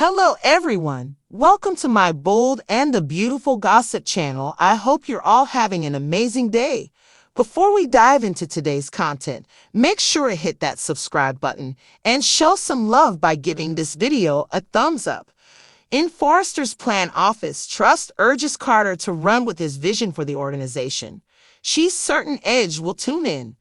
Hello everyone, welcome to my bold and the beautiful gossip channel. I hope you're all having an amazing day. Before we dive into today's content, make sure to hit that subscribe button and show some love by giving this video a thumbs up. In Forrester's plan office, Trust urges Carter to run with his vision for the organization. She's certain Edge will tune in.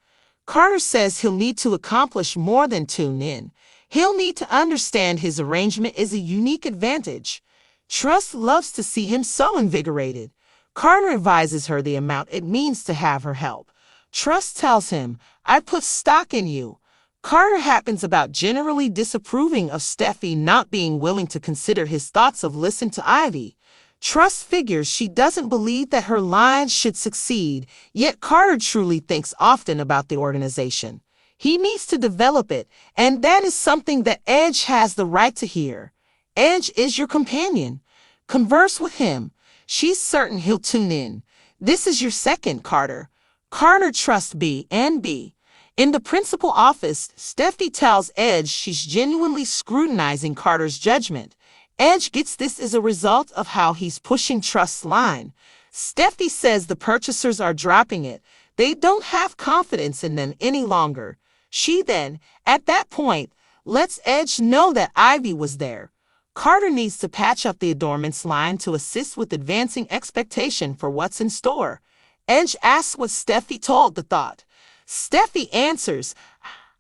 Carter says he'll need to accomplish more than tune in. He'll need to understand his arrangement is a unique advantage. Trust loves to see him so invigorated. Carter advises her the amount it means to have her help. Trust tells him, "I put stock in you." Carter happens about generally disapproving of Steffi not being willing to consider his thoughts of listen to Ivy. Trust figures she doesn't believe that her lines should succeed, yet Carter truly thinks often about the organization. He needs to develop it, and that is something that Edge has the right to hear. Edge is your companion. Converse with him. She's certain he'll tune in. This is your second, Carter. Carter trusts B and B. In the principal office, Steffi tells Edge she's genuinely scrutinizing Carter's judgment. Edge gets this as a result of how he's pushing Trust's line. Steffi says the purchasers are dropping it. They don't have confidence in them any longer. She then, at that point, lets Edge know that Ivy was there. Carter needs to patch up the adornments line to assist with advancing expectation for what's in store. Edge asks what Steffi told the thought. Steffi answers,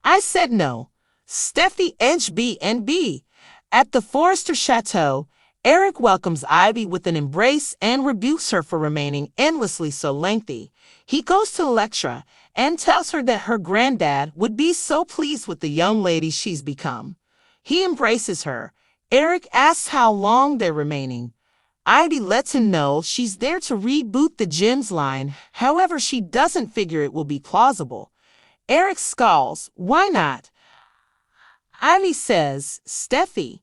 "I said no." Steffi Edge B and B. At the Forrester Chateau, Eric welcomes Ivy with an embrace and rebukes her for remaining endlessly so lengthy. He goes to Electra and tells her that her granddad would be so pleased with the young lady she's become. He embraces her. Eric asks how long they're remaining. Ivy lets him know she's there to reboot the Gems line, however she doesn't figure it will be plausible. Eric scowls, "Why not?" Ivy says, "Steffi."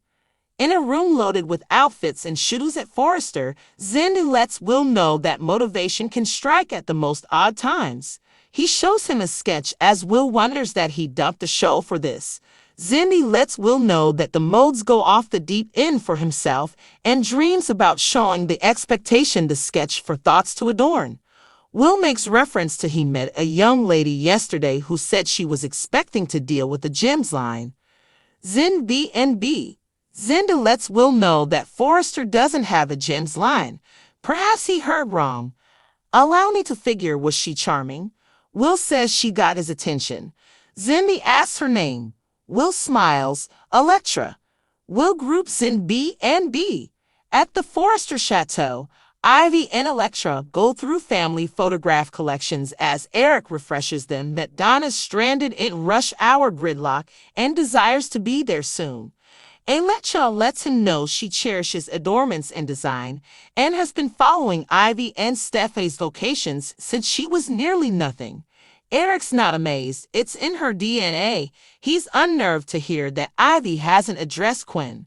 In a room loaded with outfits and shoes at Forrester, Zindu lets Will know that motivation can strike at the most odd times. He shows him a sketch as Will wonders that he dumped the show for this. Zindu lets Will know that the modes go off the deep end for himself and dreams about showing the expectation the sketch for thoughts to adorn. Will makes reference to he met a young lady yesterday who said she was expecting to deal with the Gems line. Zin B and B. Zinda lets Will know that Forrester doesn't have a Gems line. Perhaps he heard wrong. "Allow me to figure, was she charming?" Will says she got his attention. Zindi asks her name. Will smiles, "Electra." Will groups in B and B. At the Forrester Chateau, Ivy and Electra go through family photograph collections as Eric refreshes them that Donna's stranded in rush hour gridlock and desires to be there soon. Electra lets him know she cherishes adornments and design and has been following Ivy and Steffi's vocations since she was nearly nothing. Eric's not amazed. It's in her DNA. He's unnerved to hear that Ivy hasn't addressed Quinn.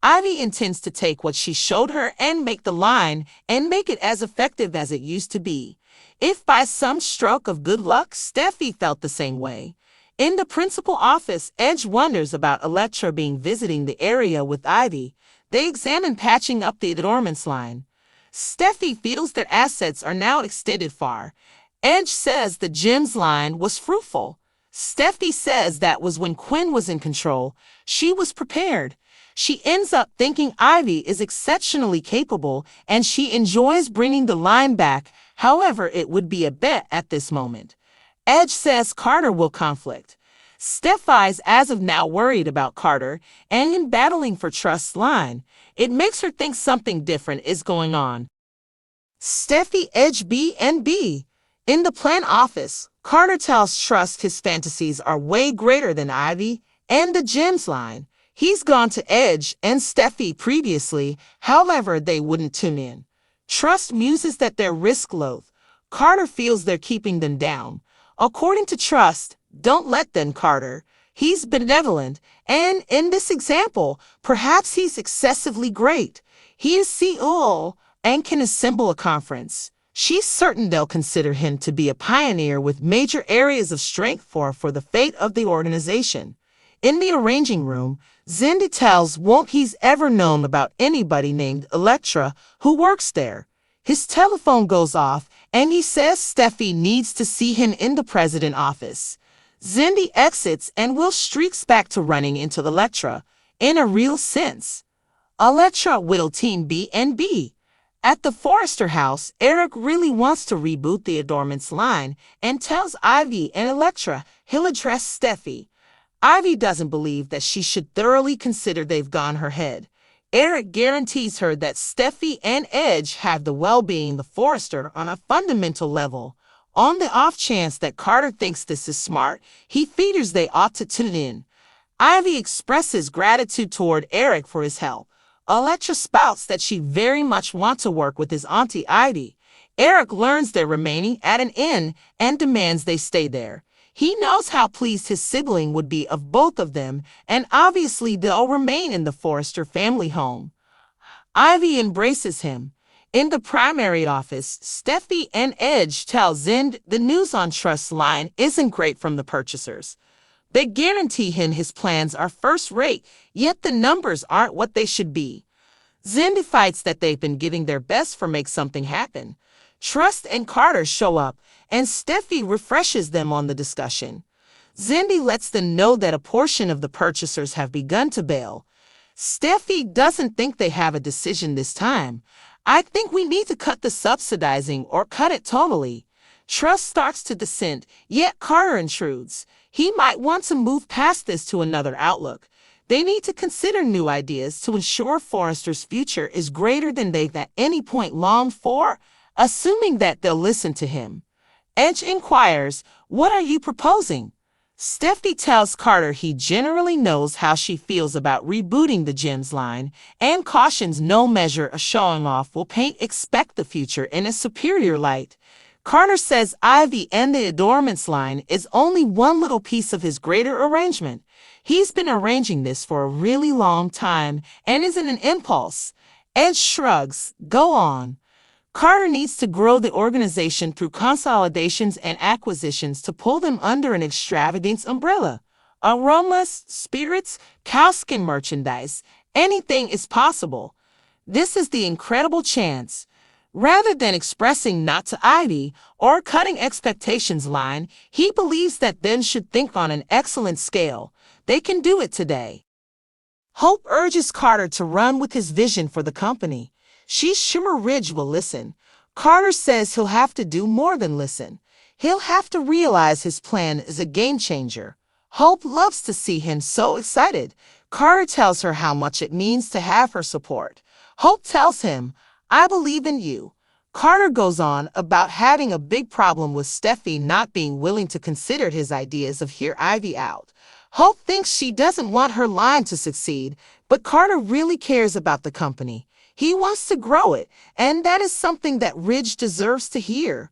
Ivy intends to take what she showed her and make the line and make it as effective as it used to be. If by some stroke of good luck, Steffi felt the same way. In the principal office, Edge wonders about Electra visiting the area with Ivy. They examine patching up the adornments line. Steffi feels their assets are now extended far. Edge says the Gems line was fruitful. Steffi says that was when Quinn was in control. She was prepared. She ends up thinking Ivy is exceptionally capable and she enjoys bringing the line back. However, it would be a bet at this moment. Edge says Carter will conflict. Steffi's as of now worried about Carter and in battling for Trust's line. It makes her think something different is going on. Steffi Edge B and B. In the plan office, Carter tells Trust his fantasies are way greater than Ivy and the Gems line. He's gone to Edge and Steffi previously, however they wouldn't tune in. Trust muses that they're risk-loath. Carter feels they're keeping them down. According to Trust, don't let them, Carter. He's benevolent, and in this example, perhaps he's excessively great. He is CEO and can assemble a conference. She's certain they'll consider him to be a pioneer with major areas of strength for the fate of the organization. In the arranging room, Zindy tells won't he's ever known about anybody named Electra who works there. His telephone goes off and he says Steffi needs to see him in the president's office. Zindy exits and Will streaks back to running into Electra. In a real sense, Electra will team B&B. At the Forrester house, Eric really wants to reboot the Adornments line and tells Ivy and Electra he'll address Steffi. Ivy doesn't believe that she should thoroughly consider they've gone her head. Eric guarantees her that Steffi and Edge have the well-being of Forrester on a fundamental level. On the off chance that Carter thinks this is smart, he figures they ought to tune in. Ivy expresses gratitude toward Eric for his help. Electra spouts that she very much wants to work with his auntie Ivy. Eric learns they're remaining at an inn and demands they stay there. He knows how pleased his sibling would be of both of them, and obviously they'll remain in the Forrester family home. Ivy embraces him. In the primary office, Steffi and Edge tell Zind the news on Trust's line isn't great from the purchasers. They guarantee him his plans are first-rate, yet the numbers aren't what they should be. Zindy fights that they've been giving their best for make something happen. Trust and Carter show up, and Steffi refreshes them on the discussion. Zindy lets them know that a portion of the purchasers have begun to bail. Steffi doesn't think they have a decision this time. I think we need to cut the subsidizing or cut it totally. Trust starts to dissent, yet Carter intrudes. He might want to move past this to another outlook. They need to consider new ideas to ensure Forrester's future is greater than they've at any point longed for, assuming that they'll listen to him. Edge inquires, "What are you proposing?" Steffi tells Carter he generally knows how she feels about rebooting the Gems line and cautions no measure of showing off will expect the future in a superior light. Carter says Ivy and the Adornments line is only one little piece of his greater arrangement. He's been arranging this for a really long time and isn't an impulse. Edge shrugs, "Go on." Carter needs to grow the organization through consolidations and acquisitions to pull them under an extravagance umbrella. Aromas, spirits, cowskin merchandise, anything is possible. This is the incredible chance. Rather than expressing not to Ivy or cutting expectations line, he believes that then should think on an excellent scale. They can do it today. Hope urges Carter to run with his vision for the company. She's sure Ridge will listen. Carter says he'll have to do more than listen. He'll have to realize his plan is a game changer. Hope loves to see him so excited. Carter tells her how much it means to have her support. Hope tells him, "I believe in you." Carter goes on about having a big problem with Steffi not being willing to consider his ideas of hear Ivy out. Hope thinks she doesn't want her line to succeed, but Carter really cares about the company. He wants to grow it, and that is something that Ridge deserves to hear.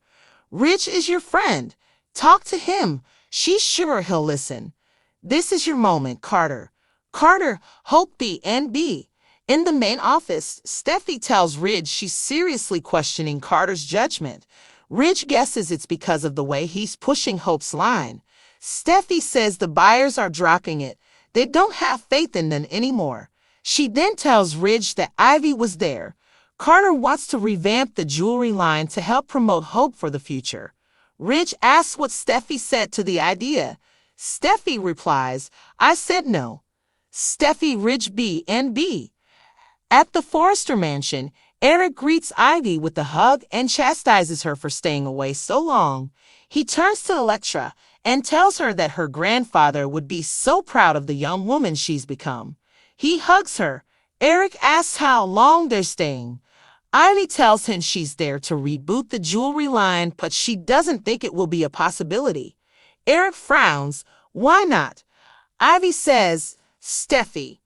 Ridge is your friend. Talk to him. She's sure he'll listen. This is your moment, Carter. Carter, Hope B&B. In the main office, Steffi tells Ridge she's seriously questioning Carter's judgment. Ridge guesses it's because of the way he's pushing Hope's line. Steffi says the buyers are dropping it. They don't have faith in them anymore. She then tells Ridge that Ivy was there. Carter wants to revamp the jewelry line to help promote hope for the future. Ridge asks what Steffi said to the idea. Steffi replies, "I said no." Steffi Ridge B&B. At the Forrester mansion, Eric greets Ivy with a hug and chastises her for staying away so long. He turns to Electra and tells her that her grandfather would be so proud of the young woman she's become. He hugs her. Eric asks how long they're staying. Ivy tells him she's there to reboot the jewelry line, but she doesn't think it will be a possibility. Eric frowns. "Why not?" Ivy says, "Steffi."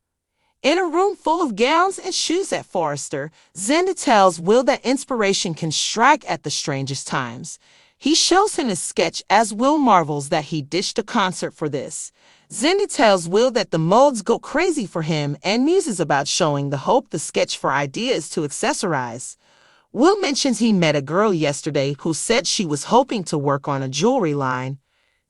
In a room full of gowns and shoes at Forrester, Zinda tells Will that inspiration can strike at the strangest times. He shows him a sketch as Will marvels that he ditched a concert for this. Zinda tells Will that the modes go crazy for him and muses about showing the Hope the sketch for ideas to accessorize. Will mentions he met a girl yesterday who said she was hoping to work on a jewelry line.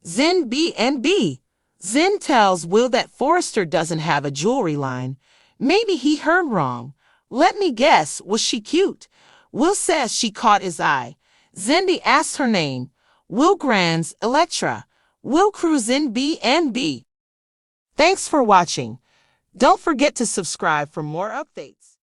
Zin B&B. Zen tells Will that Forrester doesn't have a jewelry line. Maybe he heard wrong. Let me guess, was she cute? Will says she caught his eye. Zendy asks her name. Will grants Electra. Will cruise in B&B. Thanks for watching. Don't forget to subscribe for more updates.